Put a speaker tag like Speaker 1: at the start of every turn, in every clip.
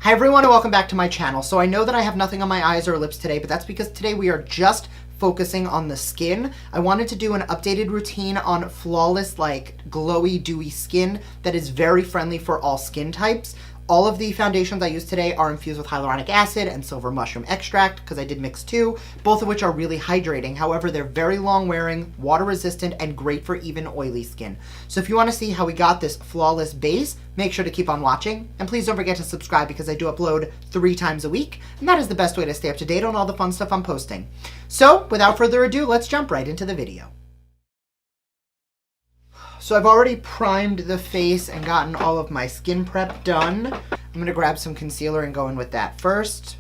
Speaker 1: Hi everyone and welcome back to my channel. So I know that I have nothing on my eyes or lips today, but that's because today we are just focusing on the skin. I wanted to do an updated routine on flawless, like glowy, dewy skin that is very friendly for all skin types. All of the foundations I use today are infused with hyaluronic acid and silver mushroom extract, because I did mix two, both of which are really hydrating. However, they're very long wearing, water resistant, and great for even oily skin. So if you want to see how we got this flawless base, make sure to keep on watching. And please don't forget to subscribe because I do upload 3 times a week, and that is the best way to stay up to date on all the fun stuff I'm posting. So without further ado, let's jump right into the video. So I've already primed the face and gotten all of my skin prep done. I'm going to grab some concealer and go in with that first.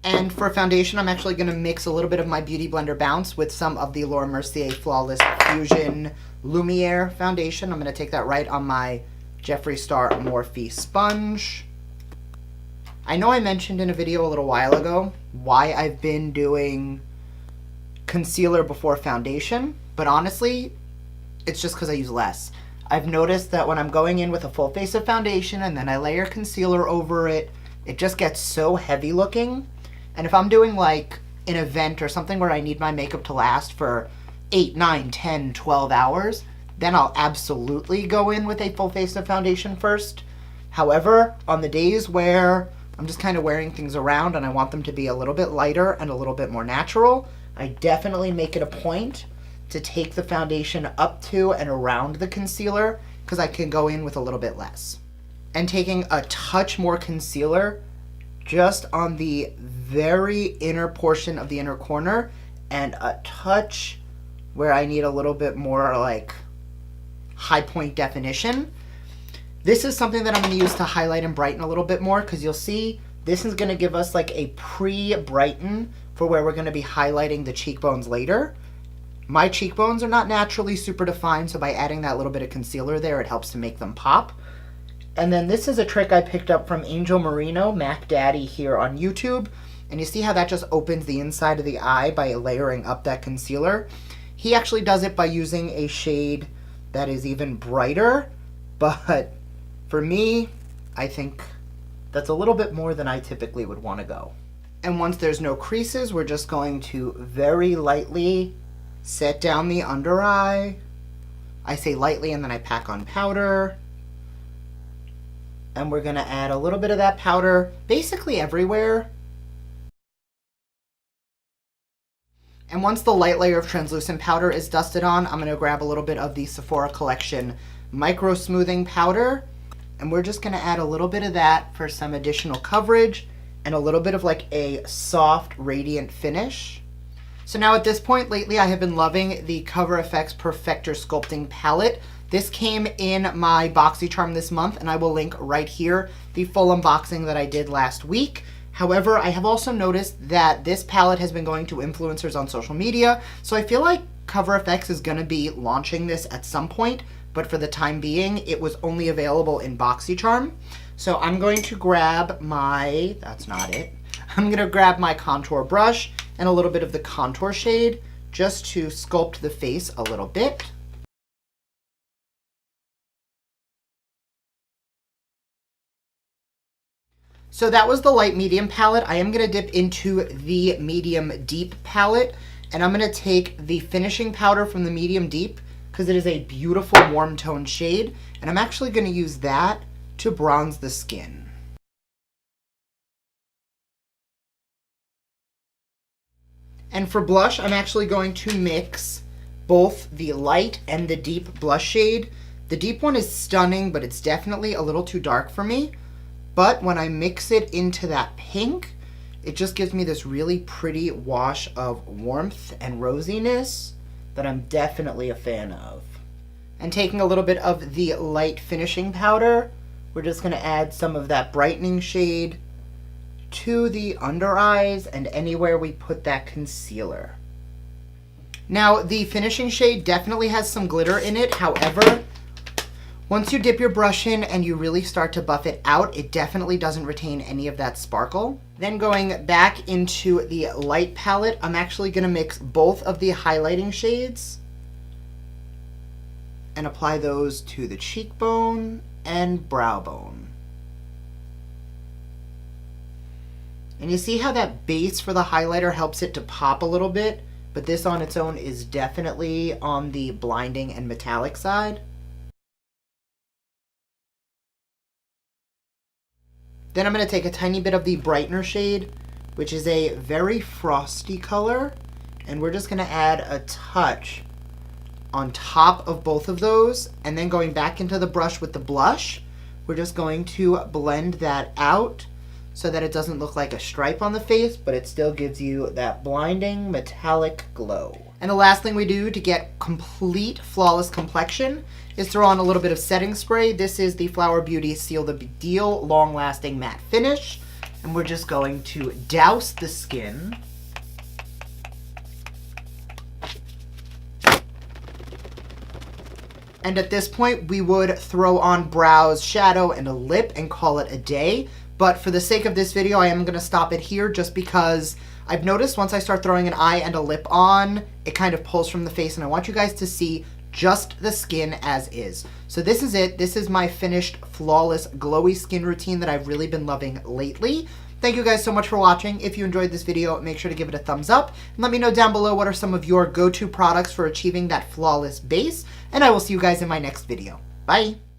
Speaker 1: And for foundation, I'm actually going to mix a little bit of my Beauty Blender Bounce with some of the Mercier Flawless Fusion Lumiere foundation. I'm going to take that right on my Jeffree Star Morphe sponge. I know I mentioned in a video a little while ago why I've been doing concealer before foundation, but honestly, it's just because I use less. I've noticed that when I'm going in with a full face of foundation and then I layer concealer over it, it just gets so heavy looking. And if I'm doing like an event or something where I need my makeup to last for 8, 9, 10, 12 hours, then I'll absolutely go in with a full face of foundation first. However, on the days where I'm just kind of wearing things around and I want them to be a little bit lighter and a little bit more natural, I definitely make it a point to take the foundation up to and around the concealer because I can go in with a little bit less. And taking a touch more concealer just on the very inner portion of the inner corner and a touch where I need a little bit more like high point definition. This is something that I'm going to use to highlight and brighten a little bit more because you'll see this is going to give us like a pre-brighten for where we're going to be highlighting the cheekbones later. My cheekbones are not naturally super defined, so by adding that little bit of concealer there, it helps to make them pop. And then this is a trick I picked up from Angel Marino, Mac Daddy here on YouTube. And you see how that just opens the inside of the eye by layering up that concealer? He actually does it by using a shade that is even brighter, but for me, I think that's a little bit more than I typically would want to go. And once there's no creases, we're just going to very lightly set down the under eye. I say lightly and then I pack on powder. And we're going to add a little bit of that powder basically everywhere. And once the light layer of translucent powder is dusted on, I'm going to grab a little bit of the Sephora Collection Micro Smoothing Powder. And we're just going to add a little bit of that for some additional coverage and a little bit of like a soft, radiant finish. So now at this point, lately I have been loving the Cover FX Perfector Sculpting Palette. This came in my BoxyCharm this month, and I will link right here the full unboxing that I did last week. However, I have also noticed that this palette has been going to influencers on social media, so I feel like Cover FX is going to be launching this at some point, but for the time being, it was only available in BoxyCharm. So I'm going to grab my, that's not it, I'm going to grab my contour brush and a little bit of the contour shade just to sculpt the face a little bit. So that was the light medium palette. I am going to dip into the medium deep palette, and I'm going to take the finishing powder from the medium deep because it is a beautiful warm tone shade, and I'm actually going to use that to bronze the skin. And for blush, I'm actually going to mix both the light and the deep blush shade. The deep one is stunning, but it's definitely a little too dark for me. But when I mix it into that pink, it just gives me this really pretty wash of warmth and rosiness that I'm definitely a fan of. And taking a little bit of the light finishing powder, we're just going to add some of that brightening shade to the under eyes and anywhere we put that concealer. Now, the finishing shade definitely has some glitter in it. However, Once you dip your brush in and you really start to buff it out, it definitely doesn't retain any of that sparkle. Then going back into the light palette, I'm actually going to mix both of the highlighting shades and apply those to the cheekbone and brow bone. And you see how that base for the highlighter helps it to pop a little bit, but this on its own is definitely on the blinding and metallic side. Then I'm going to take a tiny bit of the brightener shade, which is a very frosty color, and we're just going to add a touch on top of both of those, and then going back into the brush with the blush, we're just going to blend that out so that it doesn't look like a stripe on the face, but it still gives you that blinding metallic glow. And the last thing we do to get complete flawless complexion is throw on a little bit of setting spray. This is the Flower Beauty Seal the Deal Long Lasting Matte Finish. And we're just going to douse the skin. And at this point, we would throw on brows, shadow, and a lip and call it a day. But for the sake of this video, I am going to stop it here just because I've noticed once I start throwing an eye and a lip on, it kind of pulls from the face, and I want you guys to see just the skin as is. So this is it. This is my finished, flawless, glowy skin routine that I've really been loving lately. Thank you guys so much for watching. If you enjoyed this video, make sure to give it a thumbs up, and let me know down below what are some of your go-to products for achieving that flawless base, and I will see you guys in my next video. Bye!